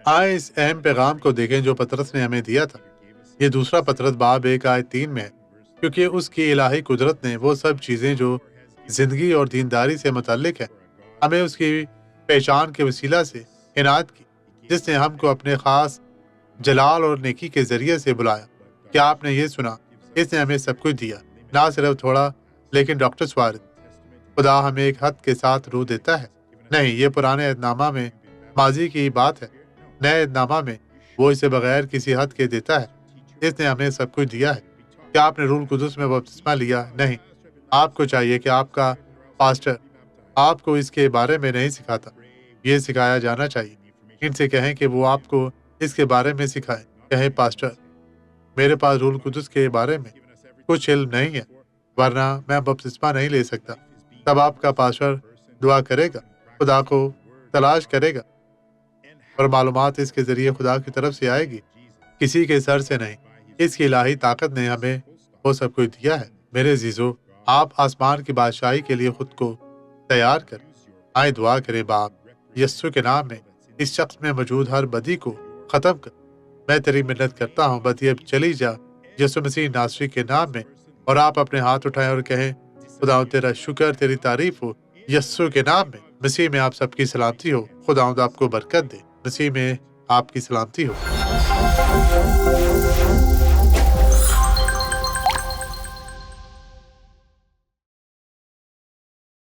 آئے اس اہم پیغام کو دیکھیں جو پطرس نے ہمیں دیا تھا۔ یہ دوسرا پطرس باب 1:3 میں ہے، کیونکہ اس کی الہی قدرت نے وہ سب چیزیں جو زندگی اور دینداری سے متعلق ہیں ہمیں اس کی پہچان کے وسیلہ سے عنایت کی، جس نے ہم کو اپنے خاص جلال اور نیکی کے ذریعے سے بلایا۔ کیا آپ نے یہ سنا؟ اس نے ہمیں سب کچھ دیا، نہ صرف تھوڑا، لیکن ڈاکٹر سوارد، خدا ہمیں ایک حد کے ساتھ روح دیتا ہے۔ نہیں، یہ پرانے عہد نامہ میں ماضی کی بات ہے۔ نئے عہد نامہ میں وہ اسے بغیر کسی حد کے دیتا ہے۔ اس نے ہمیں سب کچھ دیا ہے۔ کیا آپ نے روح القدس میں بپتسمہ لیا؟ نہیں۔ آپ کو چاہیے کہ آپ کا پاسٹر آپ کو اس کے بارے میں نہیں سکھاتا۔ یہ سکھایا جانا چاہیے۔ ان سے کہیں کہ وہ آپ کو اس کے بارے میں سکھائیں۔ کہیں پاسٹر، میرے پاس روح القدس کے بارے میں کچھ علم نہیں ہے، ورنہ میں بپتسمہ نہیں لے سکتا۔ تب آپ کا پاسٹر دعا کرے گا، خدا کو تلاش کرے گا، اور معلومات اس کے ذریعے خدا کی طرف سے آئے گی، کسی کے سر سے نہیں۔ اس کی الہی طاقت نے ہمیں وہ سب کچھ دیا ہے۔ میرے عزیزو، آپ آسمان کی بادشاہی کے لیے خود کو تیار کریں۔ آئیں دعا کریں۔ باپ یسوع کے نام میں اس شخص میں موجود ہر بدی کو ختم کر۔ میں تیری منت کرتا ہوں، بدی اب چلی جا یسوع مسیح ناصری کے نام میں۔ اور آپ اپنے ہاتھ اٹھائیں اور کہیں، خدا تیرا شکر، تیری تعریف ہو یسوع کے نام میں۔ مسیح میں آپ سب کی سلامتی ہو۔ خدا آپ کو برکت دے۔ مسیح میں آپ کی سلامتی ہو۔